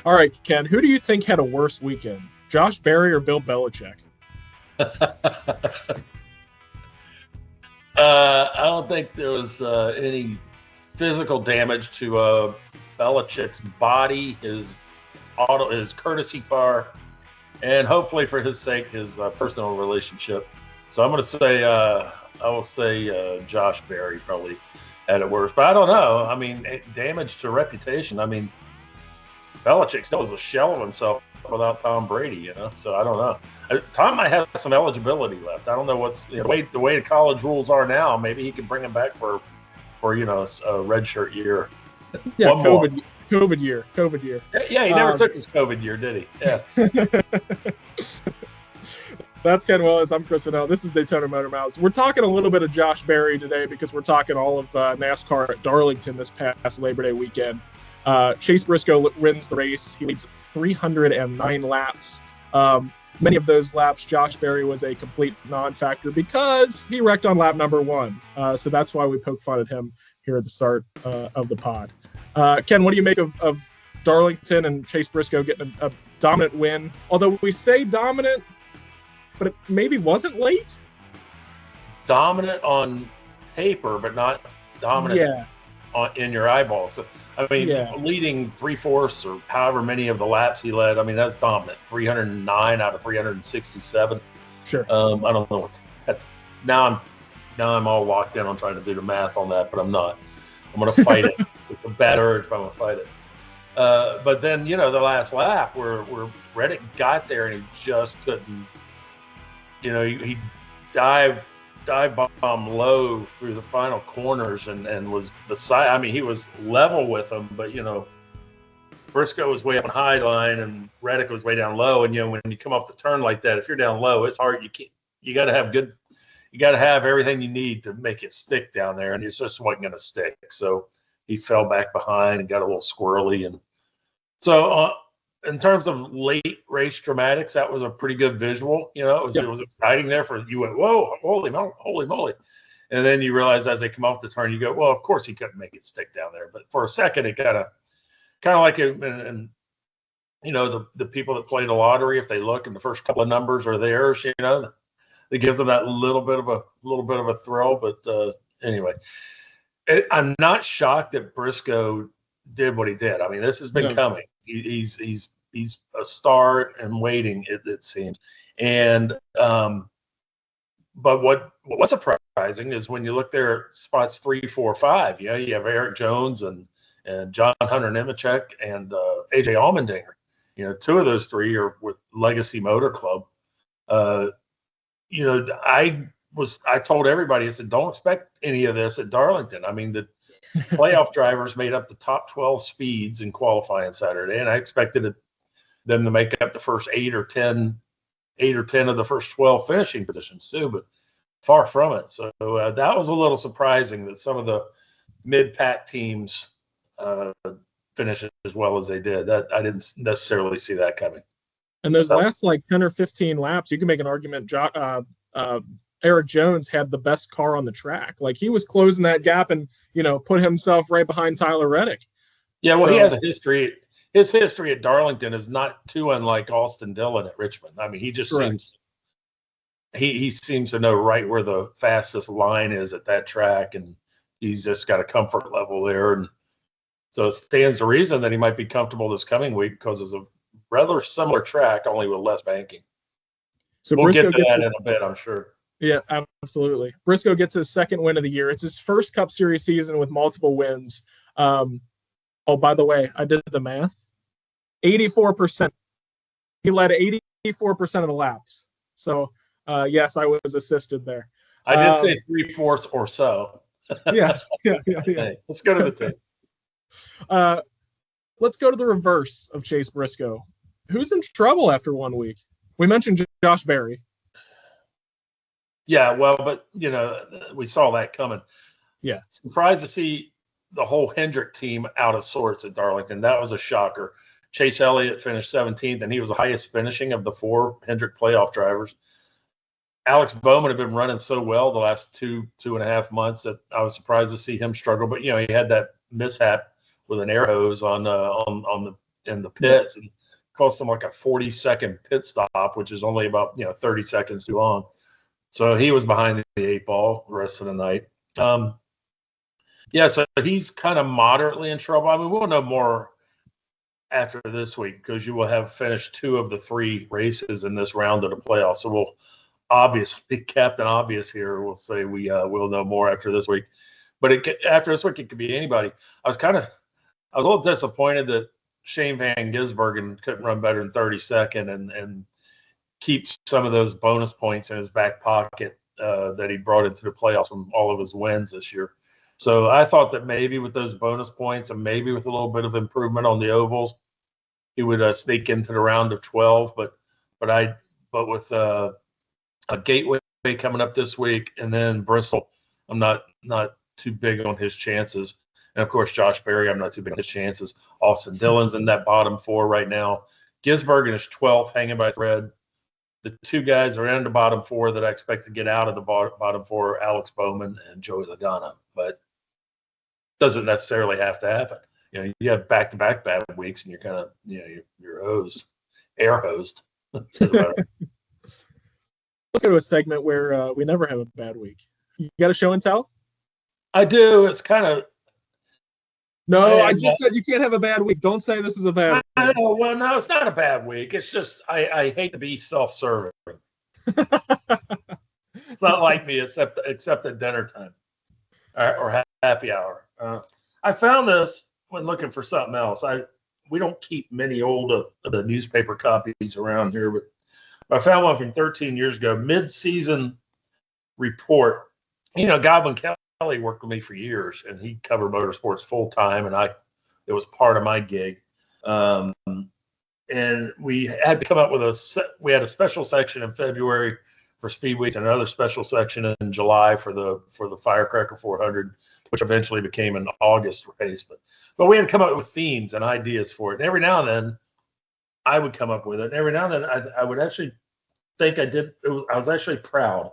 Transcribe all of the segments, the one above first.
All right, Ken, who do you think had a worse weekend? Josh Berry or Bill Belichick? I don't think there was any physical damage to Belichick's body, his courtesy car, and hopefully for his sake, his personal relationship. So I'm going to say, I will say Josh Berry probably had it worse. But I don't know. I mean, damage to reputation. I mean, Belichick still is a shell of himself without Tom Brady, So I don't know. Tom might have some eligibility left. I don't know what's the way the college rules are now. Maybe he can bring him back for a redshirt year. Yeah, COVID year. Yeah, he never took his COVID year, did he? Yeah. That's Ken Willis. I'm Chris Fennell. This is Daytona Motor Mouths. We're talking a little bit of Josh Berry today because we're talking all of NASCAR at Darlington this past Labor Day weekend. Chase Briscoe wins the race. He leads 309 laps. Many of those laps, Josh Berry was a complete non-factor because he wrecked on lap number 1. So that's why we poke fun at him here at the start of the pod. Ken, what do you make of Darlington and Chase Briscoe getting a dominant win? Although we say dominant, but it maybe wasn't late. Dominant on paper, but not dominant in your eyeballs. I mean, leading 3/4 or however many of the laps he led, I mean, that's dominant. 309 out of 367. Sure. I don't know what. Now I'm all locked in on trying to do the math on that, but I'm not. I'm going to fight it. It's a bad urge, but I'm going to fight it. But then, the last lap where Reddick got there and he just couldn't. He dive bomb low through the final corners and was beside. I mean, he was level with them, but Briscoe was way up on high line and Reddick was way down low. And when you come off the turn like that, if you're down low, it's hard. You got to have good. You got to have everything you need to make it stick down there, and it just wasn't going to stick. So he fell back behind and got a little squirrely. And so in terms of late race dramatics, that was a pretty good visual. It was exciting there for you. Went, whoa, holy moly. And then you realize as they come off the turn, you go, well, of course he couldn't make it stick down there. But for a second, it kind of like it. And the people that play the lottery, if they look and the first couple of numbers are theirs, it gives them that little bit of a thrill. But anyway, I'm not shocked that Briscoe did what he did. I mean, this has been coming. He's a star in waiting, it seems. And but what's surprising is when you look there at spots 3, 4, 5. You have Eric Jones and John Hunter Nemechek and AJ Allmendinger. 2 of those 3 are with Legacy Motor Club. I told everybody, I said, don't expect any of this at Darlington. I mean, the playoff drivers made up the top 12 speeds in qualifying Saturday, and I expected them to make up the first 8 or 10 of the first 12 finishing positions too, but far from it. So that was a little surprising that some of the mid-pack teams finished as well as they did. That I didn't necessarily see that coming. And those last 10 or 15 laps, you can make an argument. Eric Jones had the best car on the track. Like, he was closing that gap and, put himself right behind Tyler Reddick. Yeah, well, he has a history. His history at Darlington is not too unlike Austin Dillon at Richmond. I mean, he just seems he seems to know right where the fastest line is at that track, and he's just got a comfort level there. And so it stands to reason that he might be comfortable this coming week because it's a rather similar track, only with less banking. So we'll get to that in a bit, I'm sure. Yeah, absolutely. Briscoe gets his second win of the year. It's his first Cup Series season with multiple wins. By the way, I did the math. 84%. He led 84% of the laps. So, yes, I was assisted there. I did say 3/4 or so. Yeah. Hey, let's go to the tape. Let's go to the reverse of Chase Briscoe. Who's in trouble after 1 week? We mentioned Josh Berry. Yeah, well, but, we saw that coming. Yeah. Surprised to see the whole Hendrick team out of sorts at Darlington. That was a shocker. Chase Elliott finished 17th, and he was the highest finishing of the 4 Hendrick playoff drivers. Alex Bowman had been running so well the last 2.5 months that I was surprised to see him struggle. But, he had that mishap with an air hose on the in the pits, and cost him like a 40-second pit stop, which is only about 30 seconds too long. So he was behind the 8 ball the rest of the night. So he's kind of moderately in trouble. I mean, we'll know more after this week because you will have finished 2 of the 3 races in this round of the playoffs. So we'll obviously, Captain Obvious here, will say we'll know more after this week. But after this week, it could be anybody. I was a little disappointed that Shane Van Gisbergen couldn't run better than 32nd and keep some of those bonus points in his back pocket that he brought into the playoffs from all of his wins this year. So I thought that maybe with those bonus points and maybe with a little bit of improvement on the ovals, he would sneak into the round of 12. But with a Gateway coming up this week and then Bristol, I'm not too big on his chances. And of course, Josh Berry, I'm not too big on his chances. Austin Dillon's in that bottom 4 right now. Gisbergen is 12th, hanging by a thread. The 2 guys are in the bottom 4 that I expect to get out of the bottom 4, Alex Bowman and Joey Logano. But doesn't necessarily have to happen. You have back-to-back bad weeks, and you're kind of, you're hosed, air hosed. Let's go to a segment where we never have a bad week. You got a show and tell? I do. It's kind of. No, I just said you can't have a bad week. Don't say this is a bad week. I know. Well, no, it's not a bad week. It's just I hate to be self-serving. It's not like me, except at dinner time or happy hour. I found this when looking for something else. We don't keep many old of the newspaper copies around here, but I found one from 13 years ago, mid-season report. Godwin Kelly worked with me for years, and he covered motorsports full time, and it was part of my gig. And we had to come up with we had a special section in February for Speed Weeks and another special section in July for the Firecracker 400, which eventually became an August race. But we had to come up with themes and ideas for it. And every now and then I would come up with it. And every now and then I would actually think I did. I was actually proud.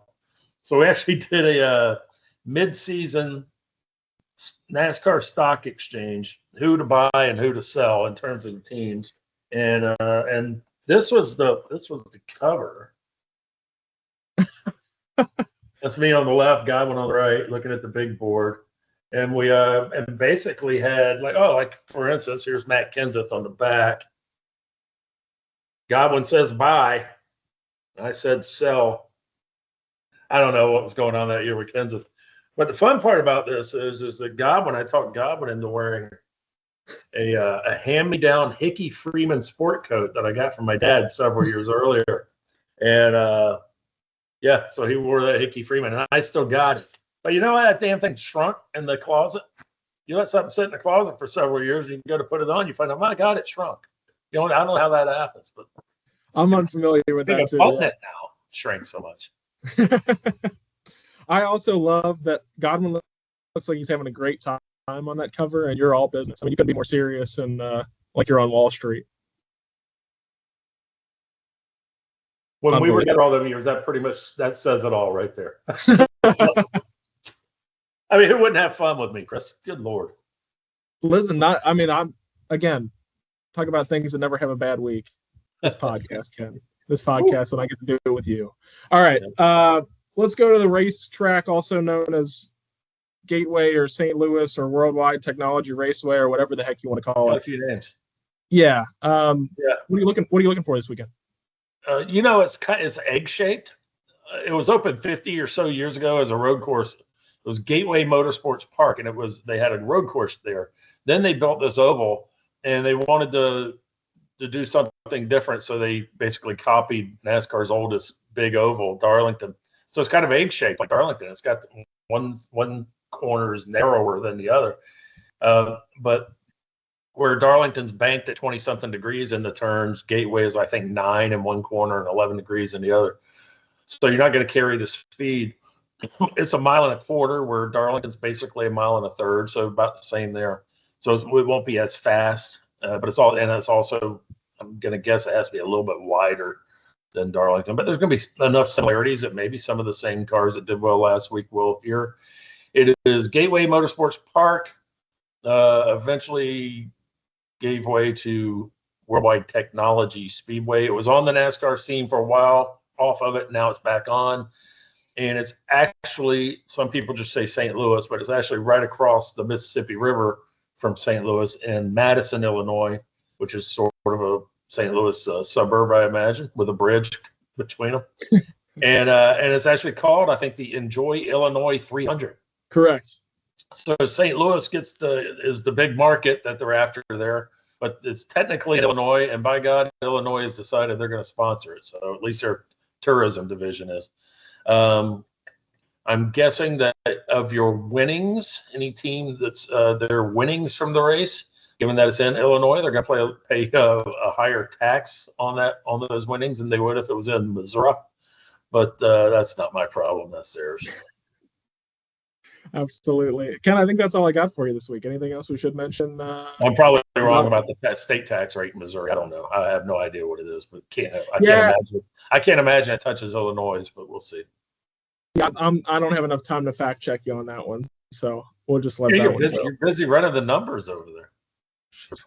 So we actually did a mid-season NASCAR stock exchange, who to buy and who to sell in terms of the teams. And this was the cover. That's me on the left, Godwin on the right, looking at the big board. And we and basically had like for instance, here's Matt Kenseth on the back. Godwin says buy. I said sell. I don't know what was going on that year with Kenseth. But the fun part about this is that I talked Godwin into wearing a hand-me-down Hickey Freeman sport coat that I got from my dad several years earlier. And so he wore that Hickey Freeman, and I still got it. But you know what? That damn thing shrunk in the closet. You let something sit in the closet for several years, and you go to put it on, you find out, my God, it shrunk. I don't know how that happens, but I'm unfamiliar with that too. It now shrinks so much. I also love that Godwin looks like he's having a great time on that cover, and you're all business. I mean, you couldn't be more serious and like you're on Wall Street. When we were together all those years, that says it all right there. I mean, who wouldn't have fun with me, Chris? Good Lord. Listen, I'm again talking about things that never have a bad week. This podcast, Ken. This podcast, when I get to do it with you. All right. Let's go to the racetrack, also known as Gateway or St. Louis or Worldwide Technology Raceway or whatever the heck you want to call it. A few names. Yeah. What are you looking for this weekend? It's egg shaped. It was open 50 or so years ago as a road course. It was Gateway Motorsports Park, and they had a road course there. Then they built this oval, and they wanted to do something different, so they basically copied NASCAR's oldest big oval, Darlington. So it's kind of egg shaped like Darlington. It's got one corner is narrower than the other, but where Darlington's banked at 20-something degrees in the turns, Gateway is, I think, 9 in one corner and 11 degrees in the other. So you're not going to carry the speed. It's a mile and a quarter, where Darlington's basically a mile and a third, so about the same there. So it won't be as fast, but it's also, I'm going to guess it has to be a little bit wider than Darlington. But there's going to be enough similarities that maybe some of the same cars that did well last week will here. It is Gateway Motorsports Park. Eventually gave way to Worldwide Technology Speedway. It was on the NASCAR scene for a while, off of it. Now it's back on. And it's actually, some people just say St. Louis, but it's actually right across the Mississippi River from St. Louis in Madison, Illinois, which is sort of a St. Louis suburb, I imagine, with a bridge between them. And it's actually called, I think, the Enjoy Illinois 300. Correct. So St. Louis is the big market that they're after there, but it's technically Illinois, and by God, Illinois has decided they're going to sponsor it. So at least their tourism division is. I'm guessing that of your winnings, any team that's their winnings from the race, given that it's in Illinois, they're going to pay a higher tax on those winnings than they would if it was in Missouri. But that's not my problem. That's theirs. Absolutely. Ken, I think that's all I got for you this week. Anything else we should mention? I'm probably wrong about the state tax rate in Missouri. I don't know. I have no idea what it is, but I can't imagine it touches Illinois, but we'll see. Yeah, I don't have enough time to fact check you on that one, so we'll just let that one go. You're busy running the numbers over there.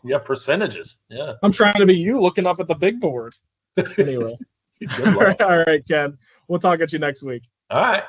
Yeah, percentages. Yeah. I'm trying to be you looking up at the big board. Anyway. All right, Ken. We'll talk at you next week. All right.